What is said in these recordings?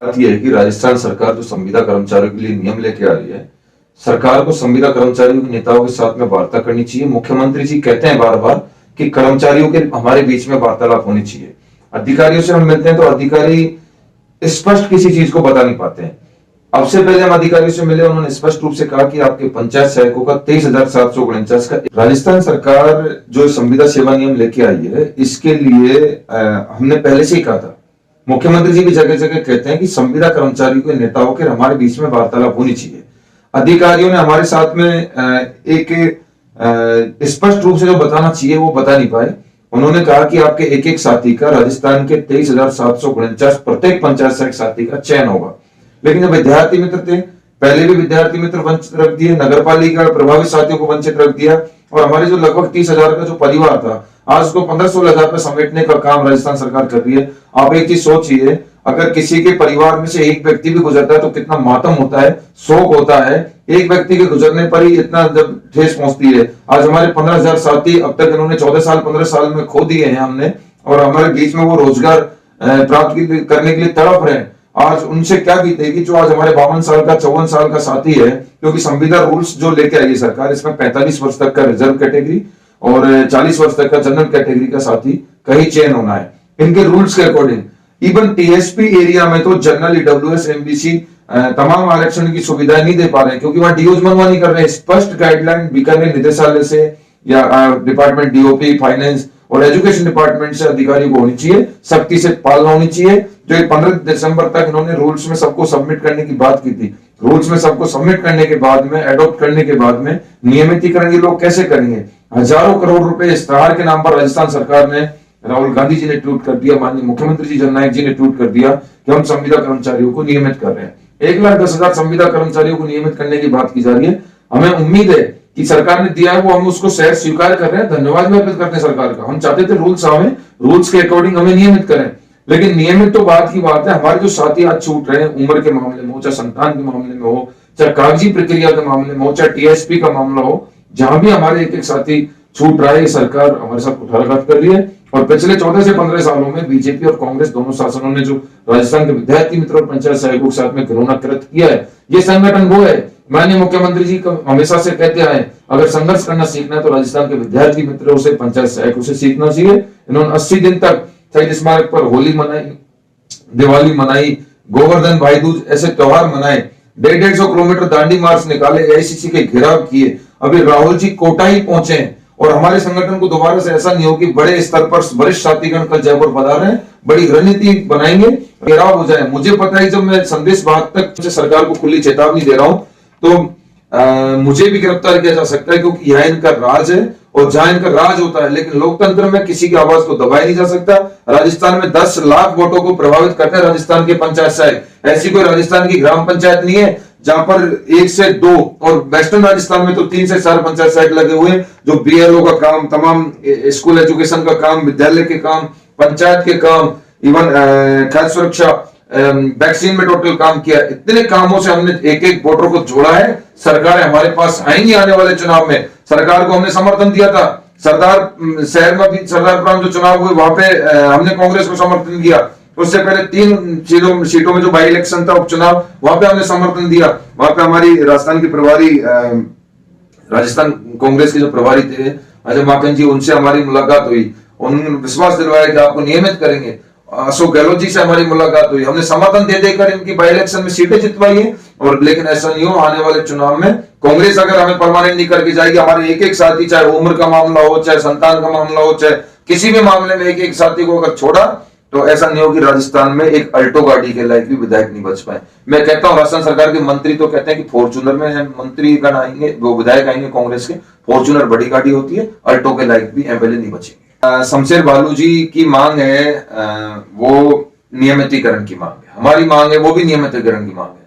बात यह है कि राजस्थान सरकार जो संविदा कर्मचारियों के लिए नियम लेके आ रही है, सरकार को संविदा कर्मचारियों के नेताओं के साथ में वार्ता करनी चाहिए। मुख्यमंत्री जी कहते हैं बार बार कि कर्मचारियों के हमारे बीच में वार्तालाप होनी चाहिए। अधिकारियों से हम मिलते हैं तो अधिकारी स्पष्ट किसी चीज को बता नहीं पाते हैं। अब से पहले हम अधिकारियों से मिले, उन्होंने स्पष्ट रूप से कहा कि आपके पंचायत सहायकों का 23,749 का। राजस्थान सरकार जो संविदा सेवा नियम लेके आई है, इसके लिए हमने पहले से ही कहा था। मुख्यमंत्री जी भी जगह जगह कहते हैं कि संविदा कर्मचारियों के नेताओं के हमारे बीच में वार्तालाप होनी चाहिए। अधिकारियों ने हमारे साथ में एक स्पष्ट रूप से जो बताना चाहिए वो बता नहीं पाए। उन्होंने कहा कि आपके एक एक साथी का, राजस्थान के 23,749 प्रत्येक पंचायत सहायक साथी का चयन होगा। लेकिन जो विद्यार्थी मित्र थे, पहले भी विद्यार्थी मित्र वंचित रख दिए, नगर पालिका प्रभावित साथियों को वंचित रख दिया, और हमारे जो लगभग 30,000 का जो परिवार था, आज उसको 15-16 हजार समेटने का काम राजस्थान सरकार कर रही है। आप एक चीज सोचिए, अगर किसी के परिवार में से एक व्यक्ति भी गुजरता है तो कितना मातम होता है, शोक होता है। एक व्यक्ति के गुजरने पर ही इतना जब ठेस पहुंचती है। आज हमारे 15,000 साथी अब तक इन्होंने 15 साल में खो दिए हैं हमने, और हमारे बीच में वो रोजगार प्राप्त करने के लिए तड़प रहे हैं। आज उनसे क्या बीतेगी जो आज हमारे 52 साल का, 54 साल का साथी है, क्योंकि संविदा रूल्स जो लेके आई है सरकार, इसमें 45 वर्ष तक का रिजर्व कैटेगरी और 40 वर्ष तक का जनरल कैटेगरी का साथी कहीं चयन होना है। इनके रूल्स के अकॉर्डिंग इवन टीएसपी एरिया में तो जनरल, ईडब्ल्यूएस, एमबीसी तमाम आरक्षण की सुविधाएं नहीं दे पा रहे हैं, क्योंकि वहां डीओज मनमानी कर रहे हैं। स्पष्ट गाइडलाइन बीकानेर निदेशालय से या डिपार्टमेंट डीओपी, फाइनेंस और एजुकेशन डिपार्टमेंट से अधिकारियों को होनी चाहिए, सख्ती से पालना होनी चाहिए। जो 15 दिसंबर तक इन्होंने रूल्स में सबको सबमिट करने की बात की थी, रूल्स में सबको सबमिट करने के बाद में, एडॉप्ट करने के बाद में नियमितीकरण ये लोग कैसे करेंगे? हजारों करोड़ रुपए इस्तेहार के नाम पर राजस्थान सरकार ने, राहुल गांधी जी ने ट्वीट कर दिया, माननीय मुख्यमंत्री जी जननायक जी ने ट्वीट कर दिया कि हम संविदा कर्मचारियों को नियमित कर रहे हैं। 1,10,000 संविदा कर्मचारियों को नियमित करने की बात की जा रही है। हमें उम्मीद है कि सरकार ने दिया है वो हम उसको सहज स्वीकार कर रहे हैं, धन्यवाद भी अर्पित करते हैं सरकार का। हम चाहते थे रूल्स के अकॉर्डिंग हमें नियमित करें, लेकिन नियमित तो बात की बात है। हमारे जो साथी आज छूट रहे हैं, उम्र के मामले में हो, चाहे संतान के मामले में हो, चाहे कागजी प्रक्रिया के मामले में हो, चाहे टीएसपी का मामला हो, जहां भी हमारे एक एक साथी छूट रहा है, सरकार हमारे साथ कुठाराघात कर रही है। और पिछले 14 से 15 सालों में बीजेपी और कांग्रेस दोनों शासनों ने जो राजस्थान के विद्यार्थी मित्र और पंचायत सहायकों के साथ में घृणा कृत्य किया है, ये संगठन वो है। माननीय मुख्यमंत्री जी हमेशा से कहते आए, अगर संघर्ष करना सीखना है तो राजस्थान के विद्यार्थी मित्रों से, पंचायत सहायकों से सीखना चाहिए। इन्होंने 80 दिन तक शहीद स्मारक पर होली मनाई, दिवाली मनाई, गोवर्धन भाई दूज ऐसे त्योहार मनाए, 150 किलोमीटर दांडी मार्च निकाले, एआईसीसी के घेराव किए। अभी राहुल जी कोटा ही पहुंचे, और हमारे संगठन को दोबारा से ऐसा नहीं हो कि बड़े स्तर पर वरिष्ठ साथीगण कल जयपुर पधार रहे हैं, बड़ी रणनीति बनाएंगे, घेराव हो जाए। मुझे पता है जब मैं संदेश भाग तक सरकार को खुली चेतावनी दे रहा हूं तो मुझे भी गिरफ्तार किया जा सकता है, क्योंकि यह इनका राज है, और जहां इनका राज होता है, लेकिन लोकतंत्र में किसी की आवाज को दबाया नहीं जा सकता। राजस्थान में 10 लाख वोटों को प्रभावित करते हैं राजस्थान के पंचायत सहायक। ऐसी कोई राजस्थान की ग्राम पंचायत नहीं है जहां पर 1 से 2, और वेस्टर्न राजस्थान में तो 3 से 4 पंचायत सहायक लगे हुए हैं, जो बीएलओ का काम, तमाम स्कूल एजुकेशन का काम, विद्यालय के काम, पंचायत के काम, इवन खाद्य सुरक्षा, वैक्सीन में टोटल काम किया। इतने कामों से हमने एक एक वोटर को जोड़ा है। सरकार हमारे पास आएंगी आने वाले चुनाव में, सरकार को हमने समर्थन दिया था। सरदार शहर में भी सरदारपुर जो चुनाव हुए, वहां पे हमने कांग्रेस को समर्थन दिया। उससे पहले 3 सीटों में जो बाई इलेक्शन था, उपचुनाव, वहां पे हमने समर्थन दिया। वहां पे हमारी राजस्थान की प्रभारी, राजस्थान कांग्रेस के जो प्रभारी थे अजय माकन जी, उनसे हमारी मुलाकात हुई। उन्होंने विश्वास दिलवाया कि आपको नियमित करेंगे। अशोक गहलोत जी से हमारी मुलाकात हुई। हमने समर्थन दे देकर इनकी बाई इलेक्शन में सीटें जितवाई है। और लेकिन ऐसा नहीं हो, आने वाले चुनाव में कांग्रेस अगर हमें परमानेंट नहीं करके जाएगी, हमारे एक एक साथी, चाहे उम्र का मामला हो, चाहे संतान का मामला हो, चाहे किसी भी मामले में एक एक साथी को अगर छोड़ा, तो ऐसा नहीं हो कि राजस्थान में एक अल्टो गाड़ी के लायक भी विधायक नहीं बच पाए। मैं कहता हूं, राजस्थान सरकार के मंत्री तो कहते हैं कि फॉर्च्यूनर में मंत्रीगण आएंगे, वो विधायक आएंगे कांग्रेस के, फॉर्च्यूनर बड़ी गाड़ी होती है, अल्टो के लायक भी एमएलए नहीं बचेंगे। शमशेर बालू जी की मांग है, वो नियमितीकरण की मांग है। हमारी मांग है, वो भी नियमितीकरण की मांग है।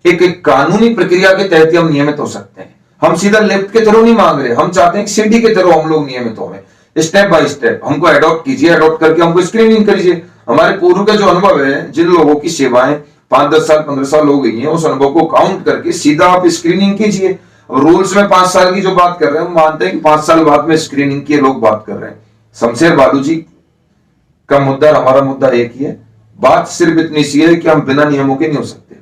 एक कानूनी प्रक्रिया के तहत हम नियमित हो सकते हैं। हम सीधा लिफ्ट के थ्रू नहीं मांग रहे, हम चाहते हैं कि सीढ़ी के थ्रू हम लोग नियमित हो। स्टेप बाय स्टेप हमको अडॉप्ट कीजिए, अडॉप्ट करके हमको स्क्रीनिंग करिए। हमारे पूर्व का जो अनुभव है, जिन लोगों की सेवाएं 5-10 साल 15 साल हो गई हैं, उस अनुभव को काउंट करके सीधा आप स्क्रीनिंग कीजिए। रूल्स में 5 साल की जो बात कर रहे हैं, हम मानते हैं कि 5 साल बाद में स्क्रीनिंग की लोग बात कर रहे हैं। शमशेर बालू जी का मुद्दा, हमारा मुद्दा एक ही है, बात सिर्फ इतनी सी है कि हम बिना नियमों के नहीं हो सकते,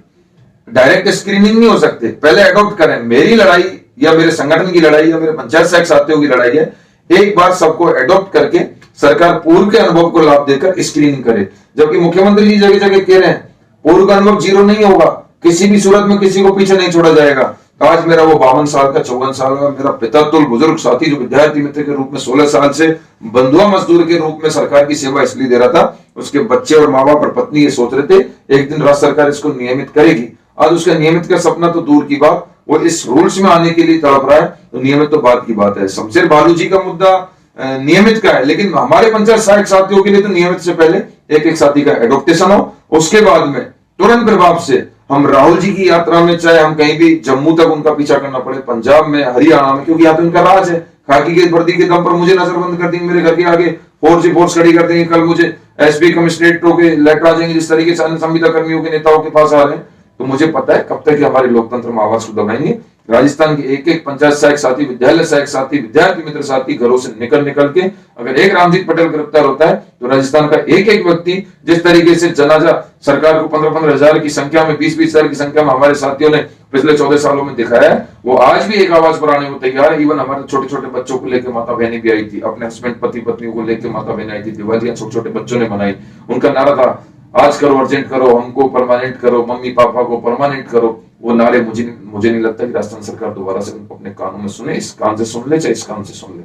डायरेक्ट स्क्रीनिंग नहीं हो सकते, पहले अडॉप्ट करें। मेरी लड़ाई या मेरे संगठन की लड़ाई या मेरे पंचायत सहायक साथियों की लड़ाई है, एक बार सबको अडॉप्ट करके सरकार पूर्व के अनुभव को लाभ देकर स्क्रीनिंग करे। जबकि मुख्यमंत्री जी जगह जगह कह रहे हैं पूर्व का अनुभव जीरो नहीं होगा, किसी भी सूरत में किसी को पीछे नहीं छोड़ा जाएगा। आज मेरा वो 52 साल का 54 साल का मेरा पितृतुल्य बुजुर्ग साथी जो विद्यार्थी मित्र के रूप में 16 साल से बंधुआ मजदूर के रूप में सरकार की सेवा इसलिए दे रहा था, उसके बच्चे और माँ बाप और पत्नी ये सोच रहे थे एक दिन राज्य सरकार इसको नियमित करेगी। आज उसका नियमित का सपना तो दूर की बात, वो इस रूल्स में आने के लिए तड़प रहा है, तो नियमित तो बात की बात है। शमशेर बालू जी का मुद्दा नियमित का है, लेकिन हमारे पंचायत सहायक साथियों के लिए तो नियमित से पहले एक एक साथी का एडॉप्टेशन हो, उसके बाद में तुरंत प्रभाव से हम राहुल जी की यात्रा में, चाहे हम कहीं भी जम्मू तक उनका पीछा करना पड़े, पंजाब में, हरियाणा में, क्योंकि यहाँ तो इनका राज है, खाकी की वर्दी के दम पर मुझे नजरबंद कर देंगे, मेरे घर के आगे फोर्स खड़ी कर देंगे, कल मुझे एसपी कमिश्नरेटों के लेटर आ जाएंगे जिस तरीके से संविदा कर्मियों के नेताओं के पास आ रहे हैं। तो मुझे पता है कब तक हमारे लोकतंत्र में आवाज को दबाएंगे। राजस्थान के एक एक पंचायत सहायक साथी, विद्यालय सहायक साथी, विद्यार्थी मित्र साथी घरों से निकल के अगर एक रामजीत पटेल गिरफ्तार होता है तो राजस्थान का एक एक व्यक्ति जिस तरीके से जनाजा सरकार को 15-15 हजार की संख्या में, 20-20 हजार की संख्या में हमारे साथियों ने पिछले 14 सालों में दिखाया है, वो आज भी एक आवाज बनाने को तैयार है। इवन हमारे छोटे छोटे बच्चों को लेकर माता बहनें भी आई थी, अपने हस्बैंड पति पत्नियों को लेकर माता बहनें आई थी, दिवालियां छोटे छोटे बच्चों ने मनाई। उनका नारा था आज करो, अर्जेंट करो, हमको परमानेंट करो, मम्मी पापा को परमानेंट करो। वो नारे मुझे नहीं लगता कि राजस्थान सरकार दोबारा से उनको अपने कानों में सुने, इस कान से सुन ले चाहे इस कान से सुन ले।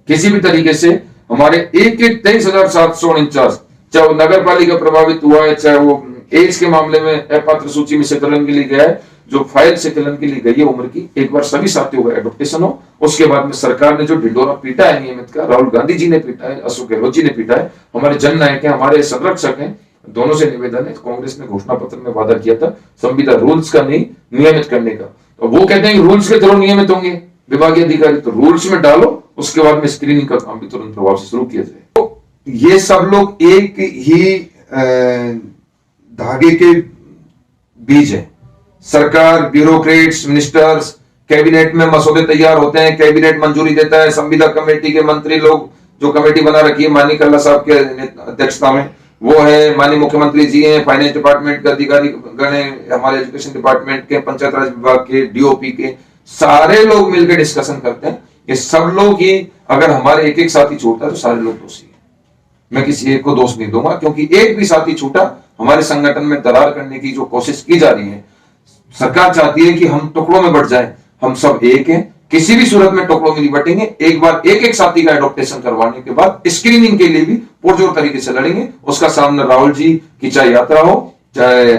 किसी भी तरीके से हमारे एक 23,749, चाहे वो नगर पालिका प्रभावित हुआ है, चाहे वो एज के मामले में अपात्र सूची में संकलन के लिए गया है, जो फाइल संकलन के लिए गई है उम्र की, एक बार सभी साथियों का एडॉप्टेशन हो। उसके बाद में सरकार ने जो ढिंडोरा पीटा है नियमित का, राहुल गांधी जी ने पीटा है, अशोक गहलोत जी ने पीटा है, हमारे जननायक है, हमारे संरक्षक हैं, दोनों से निवेदन है। कांग्रेस ने घोषणा पत्र में वादा किया था संविदा रूल्स का नहीं, नियमित करने का, तो वो कहते हैं रूल्स के थ्रू नियमित होंगे विभागीय अधिकारी, तो रूल्स में डालो, उसके बाद में स्क्रीनिंग का काम भी तुरंत प्रभाव से शुरू किया जाए। तो ये सब लोग एक ही धागे के बीज है। सरकार, ब्यूरोक्रेट्स, मिनिस्टर्स, कैबिनेट में मसौदे तैयार होते हैं, कैबिनेट मंजूरी देता है, संविदा कमेटी के मंत्री लोग जो कमेटी बना रखी है माननीय कल्ला साहब के अध्यक्षता में, वो है, माननीय मुख्यमंत्री जी हैं, फाइनेंस डिपार्टमेंट के अधिकारी गण हैं, हमारे एजुकेशन डिपार्टमेंट के, पंचायत राज विभाग के, डीओपी के, सारे लोग मिलकर डिस्कशन करते हैं। ये सब लोग ही, अगर हमारे एक एक साथी छूटता है तो सारे लोग दोषी हैं। मैं किसी एक को दोष नहीं दूंगा, क्योंकि एक भी साथी छूटा, हमारे संगठन में दरार करने की जो कोशिश की जा रही है, सरकार चाहती है कि हम टुकड़ों में बट जाए। हम सब एक हैं, किसी भी सूरत में टुकड़ों में नहीं बटेंगे। एक बार एक एक साथी का एडॉप्टेशन करवाने के बाद स्क्रीनिंग के लिए भी पुरजोर तरीके से लड़ेंगे। उसका सामने राहुल जी की चाहे यात्रा हो, चाहे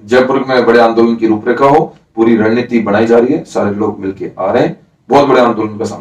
जयपुर में बड़े आंदोलन की रूपरेखा हो, पूरी रणनीति बनाई जा रही है, सारे लोग मिलकर आ रहे हैं, बहुत बड़े आंदोलन का सामना